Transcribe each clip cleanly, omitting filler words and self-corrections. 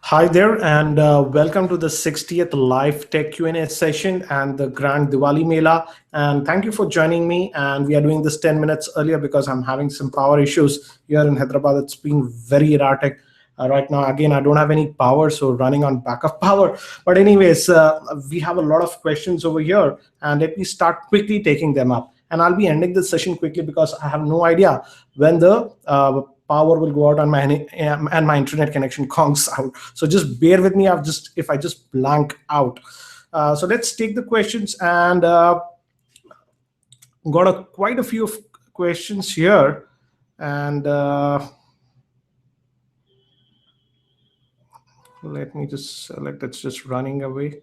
Hi there, and welcome to the 60th live tech Q&A session and the Grand Diwali Mela. And thank you for joining me. And we are doing this 10 minutes earlier because I'm having some power issues here in Hyderabad. It's been very erratic. Right now, again, I don't have any power, so running on backup power. But anyways, we have a lot of questions over here, and let me start quickly taking them up. And I'll be ending this session quickly because I have no idea when the power will go out on my and my internet connection conks out. So just bear with me. If I just blank out. So let's take the questions, and got quite a few questions here, and let me just select. It's just running away.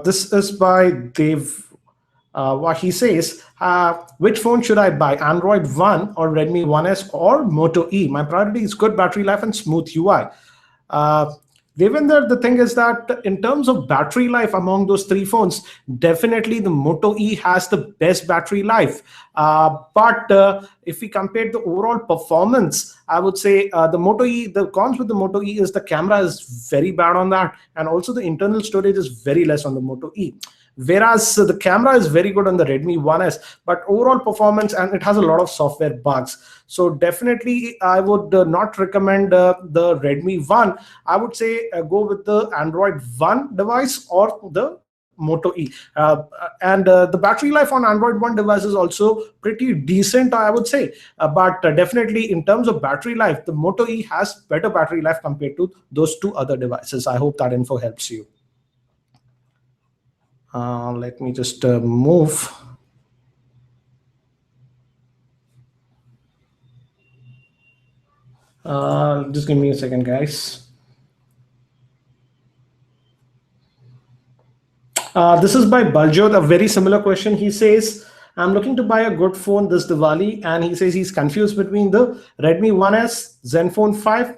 This is by Dave. What he says, which phone should I buy, Android One or Redmi 1S or Moto E? My priority is good battery life and smooth UI. Devender, the thing is that in terms of battery life among those three phones, definitely the Moto E has the best battery life. But if we compare the overall performance, I would say the Moto E, the cons with the Moto E is the camera is very bad on that, and also the internal storage is very less on the Moto E. Whereas the camera is very good on the Redmi 1S, but overall performance, and it has a lot of software bugs. So definitely I would not recommend the Redmi 1. I would say go with the Android One device or the Moto E. And the battery life on Android One device is also pretty decent, I would say. But definitely in terms of battery life, the Moto E has better battery life compared to those two other devices. I hope that info helps you. Let me just move. Just give me a second, guys. This is by Baljot, a very similar question. He says, I'm looking to buy a good phone this Diwali, and he says he's confused between the Redmi 1S, Zenfone 5,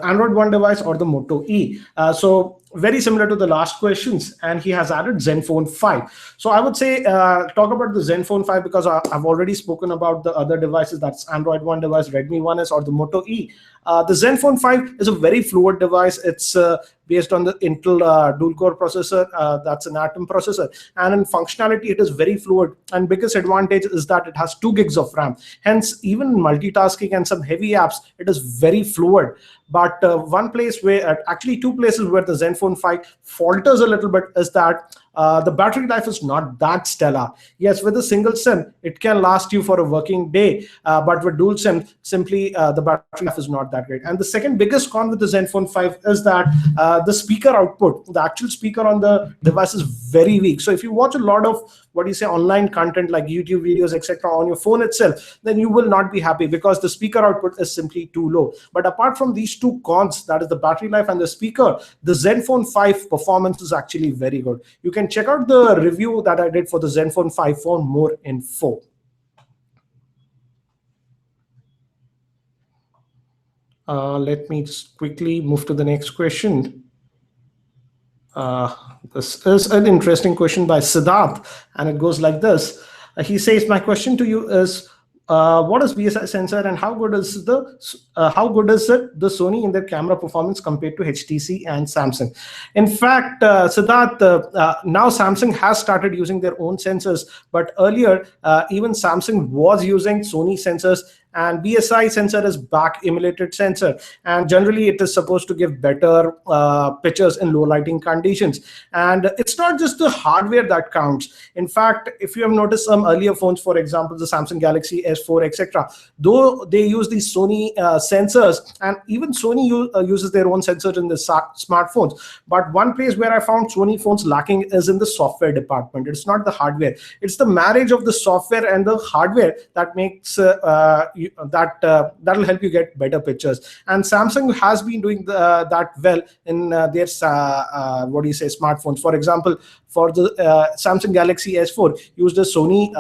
Android One device, or the Moto E. So very similar to the last questions, and he has added Zenfone 5. So I would say talk about the Zenfone 5 because I've already spoken about the other devices. That's Android One device, Redmi 1S, or the Moto E. The Zenfone 5 is a very fluid device. It's based on the Intel dual-core processor. That's an Atom processor. And in functionality, it is very fluid. And biggest advantage is that it has 2 gigs of RAM. Hence, even in multitasking and some heavy apps, it is very fluid. But one place where, actually 2 places where the Zenfone 5 falters a little bit is that the battery life is not that stellar. Yes, with a single SIM, it can last you for a working day, but with dual SIM, simply the battery life is not that great. And the second biggest con with the Zenfone 5 is that the speaker output, the actual speaker on the device is very weak. So if you watch a lot of online content like YouTube videos, etc., on your phone itself, then you will not be happy because the speaker output is simply too low. But apart from these 2 cons, that is the battery life and the speaker, the Zenfone 5 performance is actually very good. You can check out the review that I did for the Zenfone 5 for more info. Let me just quickly move to the next question. This is an interesting question by Siddharth, and it goes like this. He says, my question to you is, what is BSI sensor and how good is it the Sony in their camera performance compared to HTC and Samsung? In fact, Siddharth, now Samsung has started using their own sensors, but earlier even Samsung was using Sony sensors, and BSI sensor is back emulated sensor, and generally it is supposed to give better pictures in low lighting conditions. And it's not just the hardware that counts. In fact, if you have noticed some earlier phones, for example the Samsung Galaxy S4, etc., though they use these Sony sensors, and even Sony uses their own sensors in the smartphones, but one place where I found Sony phones lacking is in the software department. It's not the hardware, it's the marriage of the software and the hardware that makes that'll help you get better pictures. And Samsung has been doing that well in their smartphones. For example, for the Samsung Galaxy S4 used a Sony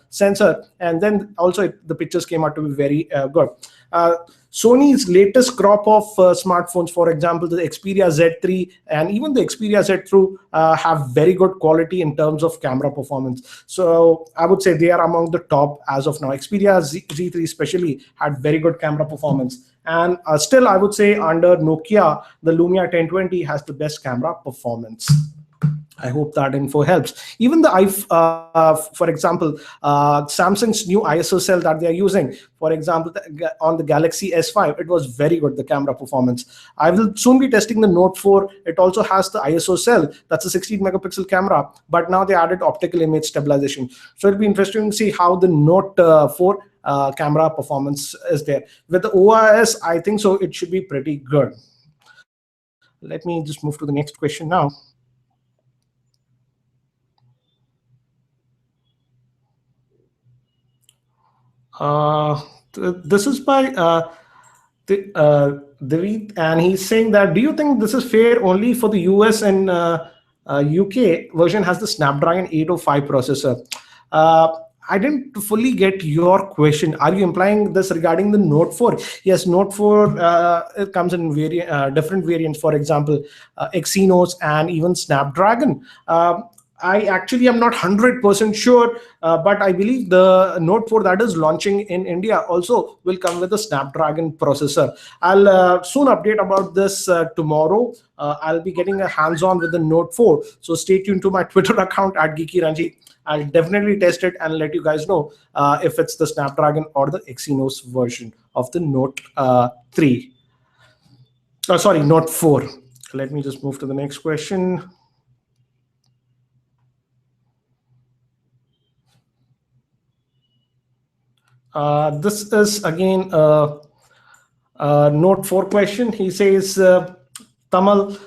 sensor, and then also the pictures came out to be very good. Sony's latest crop of smartphones, for example, the Xperia Z3 and even the Xperia Z2 have very good quality in terms of camera performance. So I would say they are among the top as of now. Xperia Z3 especially had very good camera performance. And still, I would say under Nokia, the Lumia 1020 has the best camera performance. I hope that info helps. Even the for example, Samsung's new ISO cell that they are using, for example, on the Galaxy S5, it was very good, the camera performance. I will soon be testing the Note 4. It also has the ISO cell. That's a 16 megapixel camera, but now they added optical image stabilization. So it'll be interesting to see how the Note 4 camera performance is there. With the OIS, I think so it should be pretty good. Let me just move to the next question now. This is by David, and he's saying that, do you think this is fair only for the US and UK version has the Snapdragon 805 processor? I didn't fully get your question. Are you implying this regarding the Note 4? Yes, Note 4 it comes in different variants, for example, Exynos and even Snapdragon. I actually am not 100% sure, but I believe the Note 4 that is launching in India also will come with a Snapdragon processor. I'll soon update about this tomorrow. I'll be getting a hands-on with the Note 4. So stay tuned to my Twitter account at Geekyranjit. I'll definitely test it and let you guys know if it's the Snapdragon or the Exynos version of the Note 3. Sorry, Note 4. Let me just move to the next question. This is again a Note 4 question. He says, Tamal,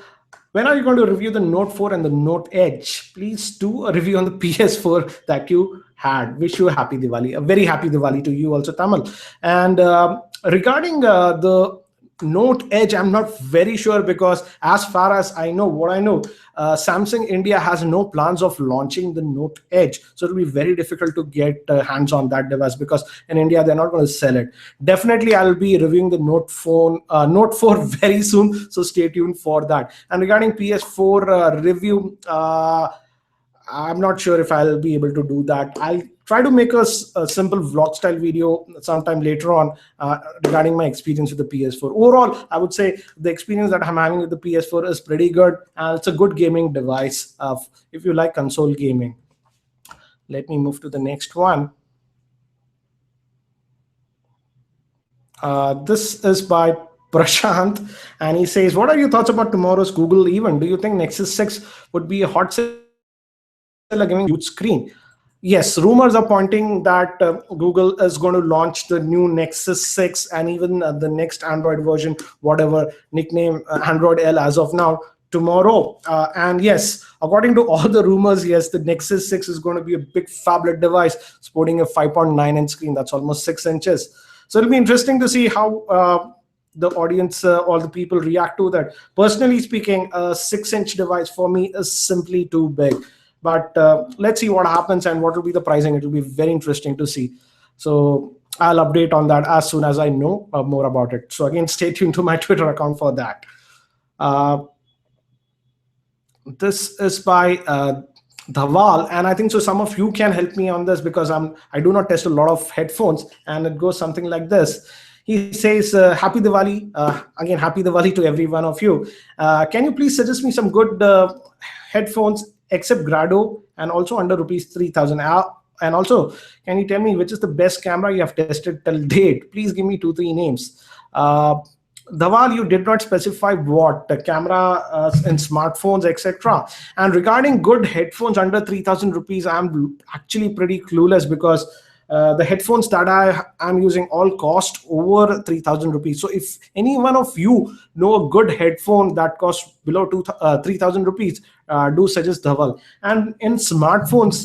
when are you going to review the Note 4 and the Note Edge? Please do a review on the PS4 that you had. Wish you a happy Diwali. A very happy Diwali to you also, Tamal. And regarding the Note Edge, I'm not very sure, because as far as I know, Samsung India has no plans of launching the Note Edge. So it'll be very difficult to get hands on that device, because in India, they're not going to sell it. Definitely, I'll be reviewing the Note 4 very soon. So stay tuned for that. And regarding PS4 review, I'm not sure if I'll be able to do that. I'll try to make a simple vlog style video sometime later on regarding my experience with the PS4. Overall, I would say the experience that I'm having with the PS4 is pretty good. It's a good gaming device if you like console gaming. Let me move to the next one. This is by Prashant, and he says, what are your thoughts about tomorrow's Google event? Do you think Nexus 6 would be a hot seller giving huge screen? Yes, rumors are pointing that Google is going to launch the new Nexus 6 and even the next Android version, whatever nickname Android L as of now, tomorrow. And yes, according to all the rumors, yes, the Nexus 6 is going to be a big phablet device sporting a 5.9-inch screen. That's almost 6 inches. So it'll be interesting to see how the audience, all the people react to that. Personally speaking, a 6-inch device for me is simply too big. But let's see what happens and what will be the pricing. It will be very interesting to see. So I'll update on that as soon as I know more about it. So again, stay tuned to my Twitter account for that. This is by Dhaval, and I think so some of you can help me on this, because I do not test a lot of headphones, and it goes something like this. He says, happy Diwali. Again, happy Diwali to every one of you. Can you please suggest me some good headphones except Grado and also under rupees 3,000? And also, can you tell me which is the best camera you have tested till date? Please give me 2-3 names. Dhaval, you did not specify what the camera in smartphones, etc. And regarding good headphones under 3,000 rupees, I'm actually pretty clueless, because the headphones that I'm using all cost over 3,000 rupees. So if any one of you know a good headphone that costs below 3,000 rupees, do suggest Dhaval. And in smartphones,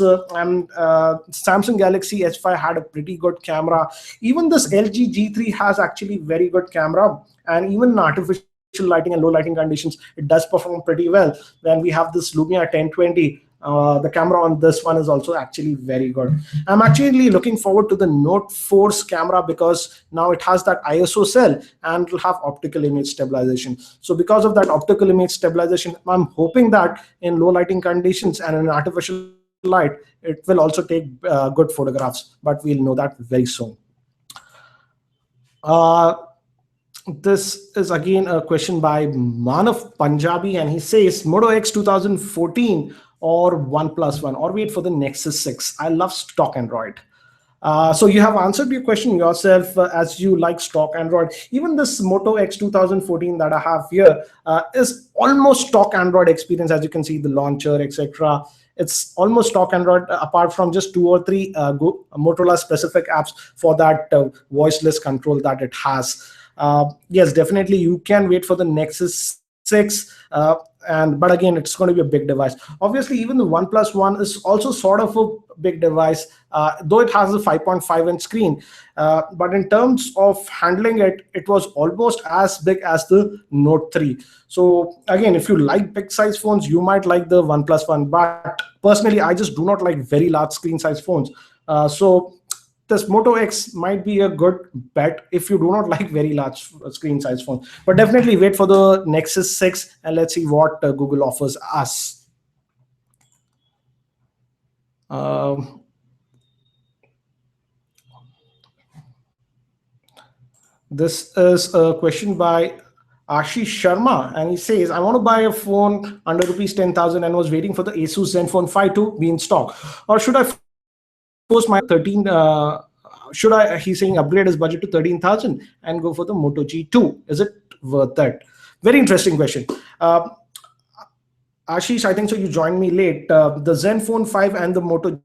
Samsung Galaxy S5 had a pretty good camera. Even this LG G3 has actually very good camera, and even in artificial lighting and low lighting conditions, it does perform pretty well. Then we have this Lumia 1020. The camera on this one is also actually very good. I'm actually looking forward to the Note 4's camera because now it has that ISO cell and it will have optical image stabilization. So because of that optical image stabilization, I'm hoping that in low lighting conditions and in artificial light, it will also take good photographs, but we'll know that very soon. This is again a question by Manav Punjabi, and he says Moto X 2014 or OnePlus One, or wait for the Nexus 6. I love stock Android. So you have answered your question yourself, as you like stock Android. Even this Moto X 2014 that I have here is almost stock Android experience. As you can see, the launcher, etc. It's almost stock Android, apart from just 2 or 3 Motorola specific apps for that voiceless control that it has. Yes, definitely you can wait for the Nexus 6, but again, it's going to be a big device. Obviously, even the OnePlus One is also sort of a big device, though it has a 5.5-inch screen. But in terms of handling it, it was almost as big as the Note 3. So again, if you like big size phones, you might like the OnePlus One. But personally, I just do not like very large screen size phones. So this Moto X might be a good bet if you do not like very large screen size phones. But definitely wait for the Nexus 6 and let's see what Google offers us. This is a question by Ashish Sharma, and he says, I want to buy a phone under rupees 10,000 and was waiting for the Asus Zenfone 5 to be in stock. Or should I force my 13, he's saying upgrade his budget to 13,000 and go for the Moto G2? Is it worth that? Very interesting question. Ashish, I think so you joined me late. The Zenfone 5 and the Moto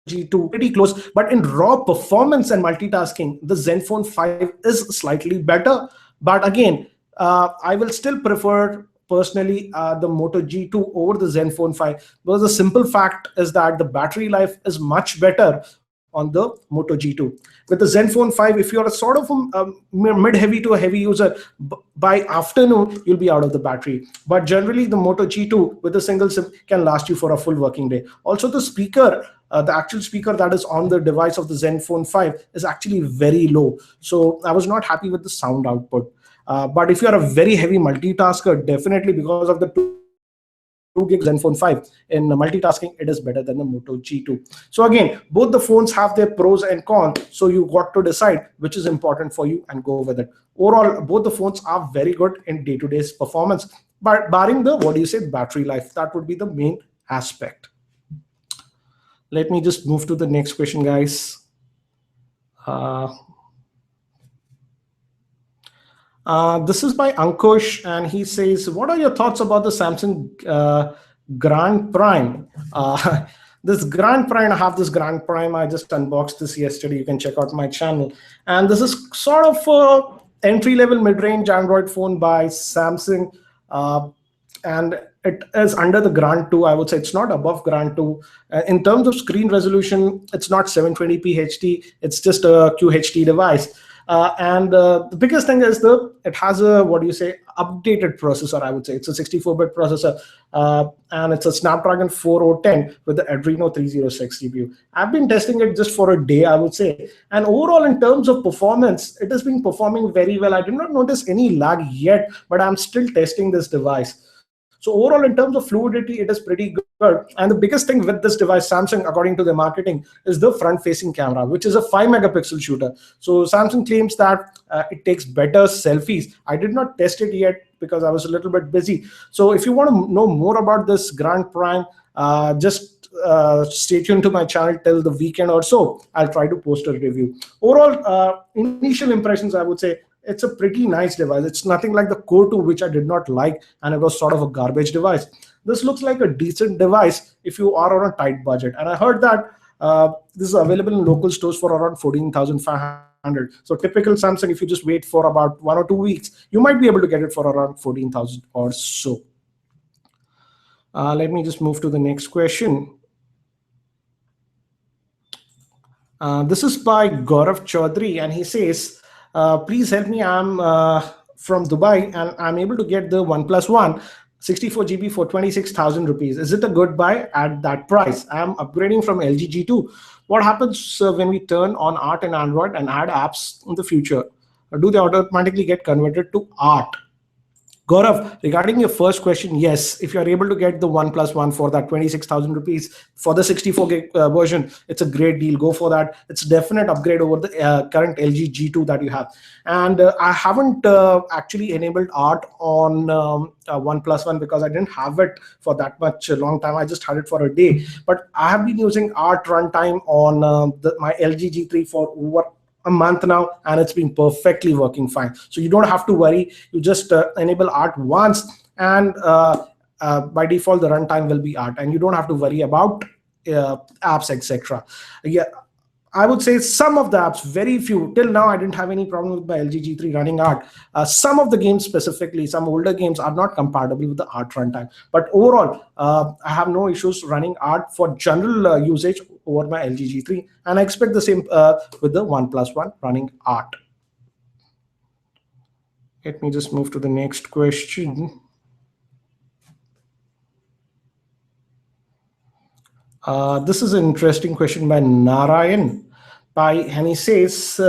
G2 pretty close, but in raw performance and multitasking, the Zenfone 5 is slightly better. But again, I will still prefer personally the Moto G2 over the Zenfone 5, because the simple fact is that the battery life is much better on the Moto G2. With the Zenfone 5, if you're a sort of a mid-heavy to a heavy user, by afternoon, you'll be out of the battery. But generally, the Moto G2 with a single SIM can last you for a full working day. Also, the speaker, the actual speaker that is on the device of the Zenfone 5 is actually very low. So I was not happy with the sound output. But if you're a very heavy multitasker, definitely because of the 2 gig Zenfone 5 in multitasking, it is better than the Moto G2. So again, both the phones have their pros and cons, so you got to decide which is important for you and go with it. Overall, both the phones are very good in day-to-day performance, but barring the battery life, that would be the main aspect. Let me just move to the next question, guys. This is by Ankush, and he says, what are your thoughts about the Samsung Grand Prime? This Grand Prime, I have this Grand Prime. I just unboxed this yesterday. You can check out my channel. And this is sort of a entry-level mid-range Android phone by Samsung. And it is under the Grand 2. I would say it's not above Grand 2. In terms of screen resolution, it's not 720p HD. It's just a QHD device. And the biggest thing is it has a updated processor. I would say it's a 64-bit processor, and it's a Snapdragon 4010 with the Adreno 306 GPU. I've been testing it just for a day, I would say, and overall in terms of performance, it has been performing very well. I did not notice any lag yet, but I'm still testing this device. So overall, in terms of fluidity, it is pretty good. And the biggest thing with this device, Samsung, according to their marketing, is the front-facing camera, which is a 5-megapixel shooter. So Samsung claims that it takes better selfies. I did not test it yet because I was a little bit busy. So if you want to know more about this Grand Prime, just stay tuned to my channel till the weekend or so. I'll try to post a review. Overall, initial impressions, I would say, it's a pretty nice device. It's nothing like the Core 2, which I did not like, and it was sort of a garbage device. This looks like a decent device if you are on a tight budget. And I heard that this is available in local stores for around 14,500. So typical Samsung, if you just wait for about 1 or 2 weeks, you might be able to get it for around 14,000 or so. Let me just move to the next question. This is by Gaurav Chaudhary, and he says, please help me. I'm from Dubai and I'm able to get the OnePlus One, 64 GB for 26,000 rupees. Is it a good buy at that price? I'm upgrading from LG G2. What happens when we turn on art in Android and add apps in the future? Do they automatically get converted to art? Gaurav, regarding your first question, yes, if you're able to get the OnePlus One for that 26,000 rupees for the 64 gig version, it's a great deal. Go for that. It's a definite upgrade over the current LG G2 that you have. And I haven't actually enabled art on OnePlus One because I didn't have it for that much long time. I just had it for a day. But I have been using art runtime on my LG G3 for over a month now, and it's been perfectly working fine. So you don't have to worry. You just enable art once, and by default the runtime will be art, and you don't have to worry about apps, etc. Yeah, I would say some of the apps, very few. Till now, I didn't have any problem with my LG G3 running art. Some of the games, specifically, some older games, are not compatible with the art runtime. But overall, I have no issues running art for general usage over my LG G3, and I expect the same with the OnePlus One running art. Let me just move to the next question. This is an interesting question by Narayan. And he says,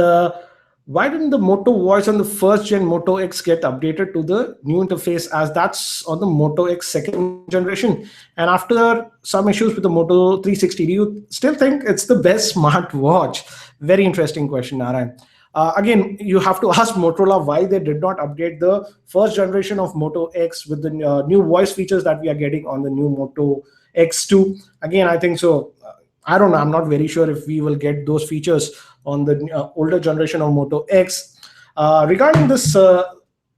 why didn't the Moto Voice on the first gen Moto X get updated to the new interface, as that's on the Moto X second generation? And after some issues with the Moto 360, do you still think it's the best smartwatch? Very interesting question, Narayan. Again, you have to ask Motorola why they did not update the first generation of Moto X with the new voice features that we are getting on the new Moto X2. Again, I think so. I don't know. I'm not very sure if we will get those features on the older generation of Moto X. Regarding this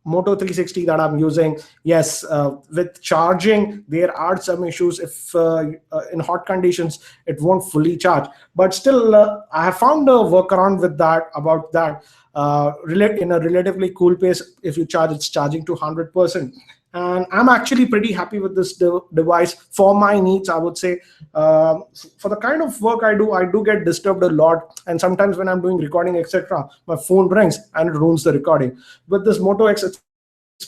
Moto 360 that I'm using, yes, with charging, there are some issues. If in hot conditions, it won't fully charge. But still, I have found a workaround with that, about that. In a relatively cool pace, if you charge, it's charging to 100%. And I'm actually pretty happy with this device for my needs. I would say for the kind of work I do get disturbed a lot, and sometimes when I'm doing recording, etc., my phone rings and it ruins the recording. With this Moto X, it's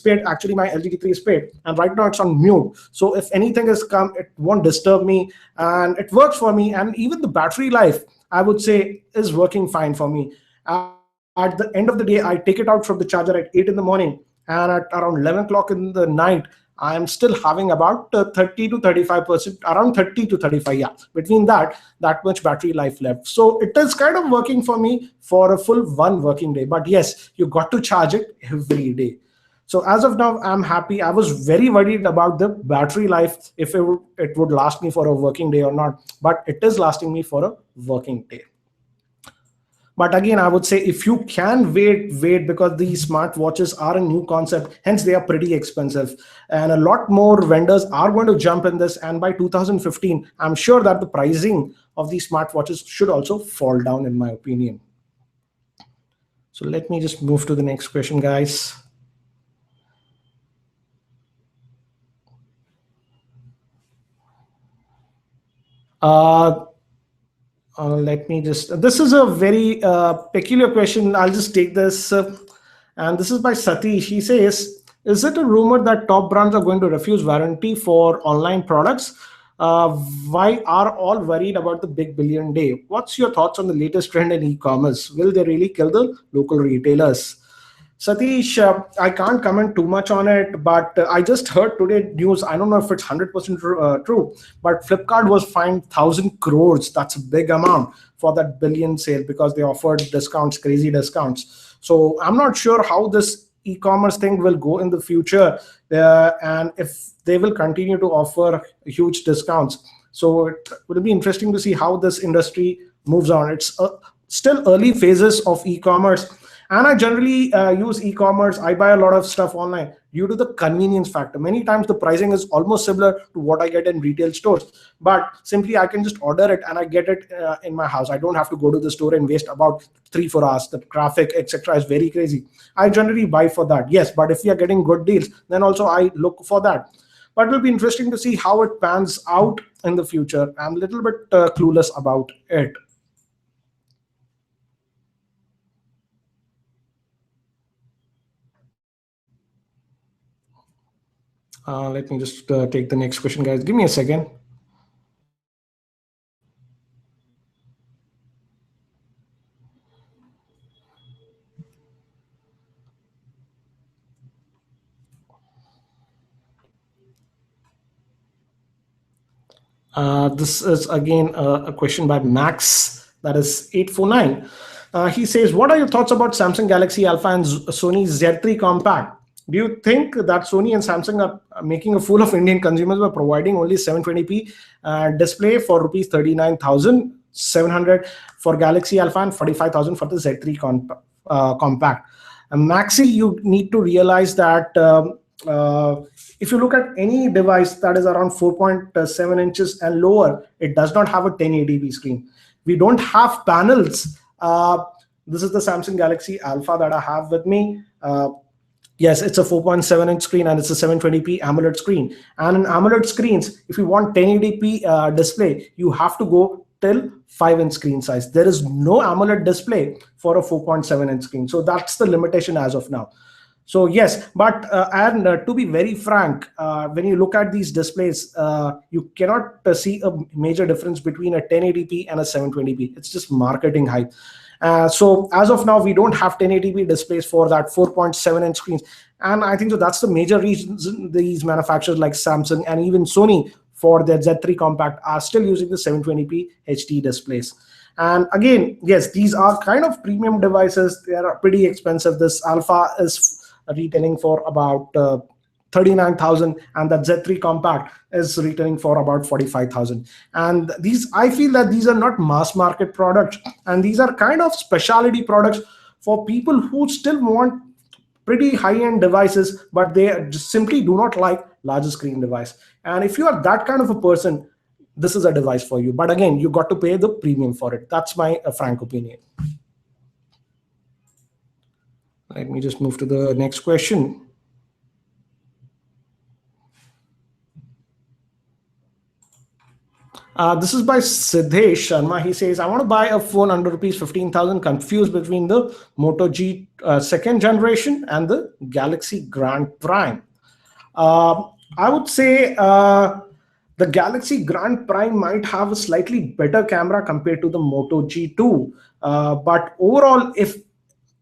paid. Actually, my LG G3 is paid, and right now it's on mute. So if anything has come, it won't disturb me, and it works for me. And even the battery life, I would say, is working fine for me. At the end of the day, I take it out from the charger at 8 in the morning, and at around 11 o'clock in the night, I am still having about 30 to 35%, around 30 to 35, yeah, between that much battery life left. So it is kind of working for me for a full one working day. But yes, you got to charge it every day. So as of now, I'm happy. I was very worried about the battery life, if it would last me for a working day or not, but it is lasting me for a working day. But again, I would say if you can wait, because these smartwatches are a new concept, hence they are pretty expensive. And a lot more vendors are going to jump in this. And by 2015, I'm sure that the pricing of these smartwatches should also fall down, in my opinion. So let me just move to the next question, guys. Let me just, this is a very peculiar question. I'll just take this. And this is by Satish. He says, is it a rumor that top brands are going to refuse warranty for online products? Why are all worried about the big billion day? What's your thoughts on the latest trend in e-commerce? Will they really kill the local retailers? Satish, I can't comment too much on it, but I just heard today news. I don't know if it's 100% true, but Flipkart was fined 1,000 crores. That's a big amount for that billion sale, because they offered discounts, crazy discounts. So I'm not sure how this e-commerce thing will go in the future, and if they will continue to offer huge discounts. So it will be interesting to see how this industry moves on. It's still early phases of e-commerce, and I generally use e-commerce. I buy a lot of stuff online due to the convenience factor. Many times the pricing is almost similar to what I get in retail stores, but simply I can just order it and I get it in my house. I don't have to go to the store and waste about 3-4 hours. The traffic, etc., is very crazy. I generally buy for that, yes, but if we are getting good deals, then also I look for that. But it will be interesting to see how it pans out in the future. I'm a little bit clueless about it. Let me just take the next question, guys. Give me a second. This is again a question by Max, that is 849. He says, what are your thoughts about Samsung Galaxy Alpha and Sony Z3 Compact? Do you think that Sony and Samsung are making a fool of Indian consumers by providing only 720p display for rupees 39,700 for Galaxy Alpha and 45,000 for the Z3 Compact? Maxi, you need to realize that if you look at any device that is around 4.7 inches and lower, it does not have a 1080p screen. We don't have panels. This is the Samsung Galaxy Alpha that I have with me. Yes, it's a 4.7-inch screen and it's a 720p AMOLED screen. And in AMOLED screens, if you want 1080p display, you have to go till 5-inch screen size. There is no AMOLED display for a 4.7-inch screen. So that's the limitation as of now. So yes, but to be very frank, when you look at these displays, you cannot see a major difference between a 1080p and a 720p. It's just marketing hype. So as of now, we don't have 1080p displays for that 4.7-inch screens. And I think so that's the major reason these manufacturers like Samsung and even Sony for their Z3 Compact are still using the 720p HD displays. And again, yes, these are kind of premium devices. They are pretty expensive. This Alpha is retailing for about 39,000, and that Z3 Compact is retailing for about 45,000. And these, I feel that these are not mass market products, and these are kind of specialty products for people who still want pretty high-end devices, but they just simply do not like larger screen device. And if you are that kind of a person, this is a device for you. But again, you got to pay the premium for it. That's my frank opinion. Let me just move to the next question. This is by Siddhesh Sharma. He says, I want to buy a phone under rupees 15,000, confused between the Moto G second generation and the Galaxy Grand Prime. I would say the Galaxy Grand Prime might have a slightly better camera compared to the Moto G2. But overall, if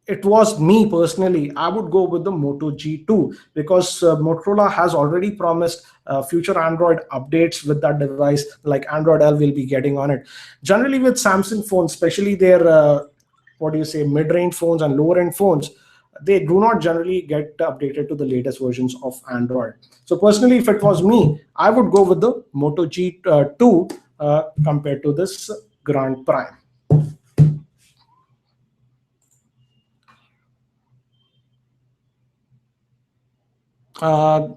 it was me personally, I would go with the Moto G2 because Motorola has already promised future Android updates with that device, like Android L will be getting on it. Generally with Samsung phones, especially their mid-range phones and lower-end phones, they do not generally get updated to the latest versions of Android. So personally, if it was me, I would go with the Moto G2 compared to this Grand Prime.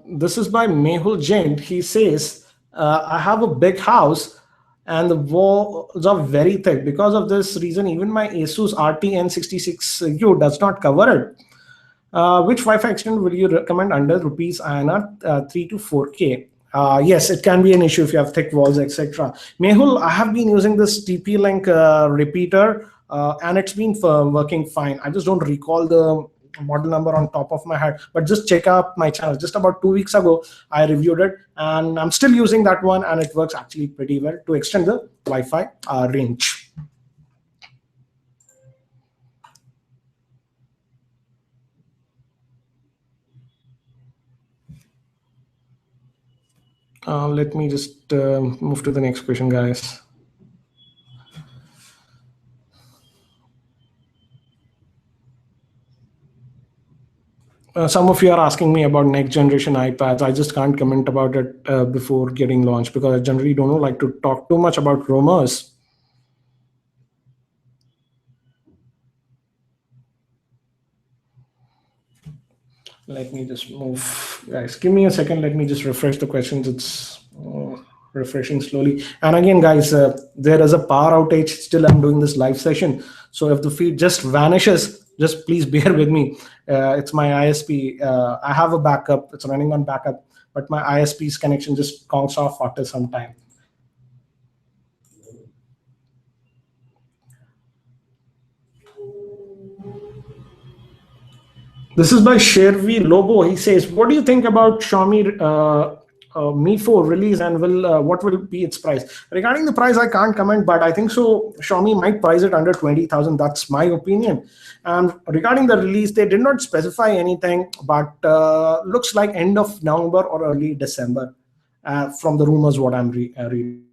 This is by Mehul Jain. He says, I have a big house and the walls are very thick. Because of this reason, even my Asus RTN66U does not cover it. Which Wi-Fi extent will you recommend under rupees INR 3 to 4K? Yes, it can be an issue if you have thick walls, etc. Mehul, I have been using this TP-Link repeater and it's been working fine. I just don't recall the model number on top of my head, but just check out my channel. Just about 2 weeks ago, I reviewed it and I'm still using that one and it works actually pretty well to extend the Wi-Fi range. Let me just move to the next question, guys. Some of you are asking me about next generation iPads. I just can't comment about it before getting launched because I generally don't like to talk too much about rumors. Let me just move, guys. Give me a second. Let me just refresh the questions. It's refreshing slowly. And again, guys, there is a power outage. Still, I'm doing this live session. So if the feed just vanishes, just please bear with me. It's my ISP. I have a backup. It's running on backup, but my ISP's connection just conks off after some time. This is by Shervi Lobo. He says, what do you think about Xiaomi Mi 4 release, and what will be its price? Regarding the price, I can't comment, but I think so Xiaomi might price it under 20,000. That's my opinion. And regarding the release, they did not specify anything, but looks like end of November or early December from the rumors what I'm reading.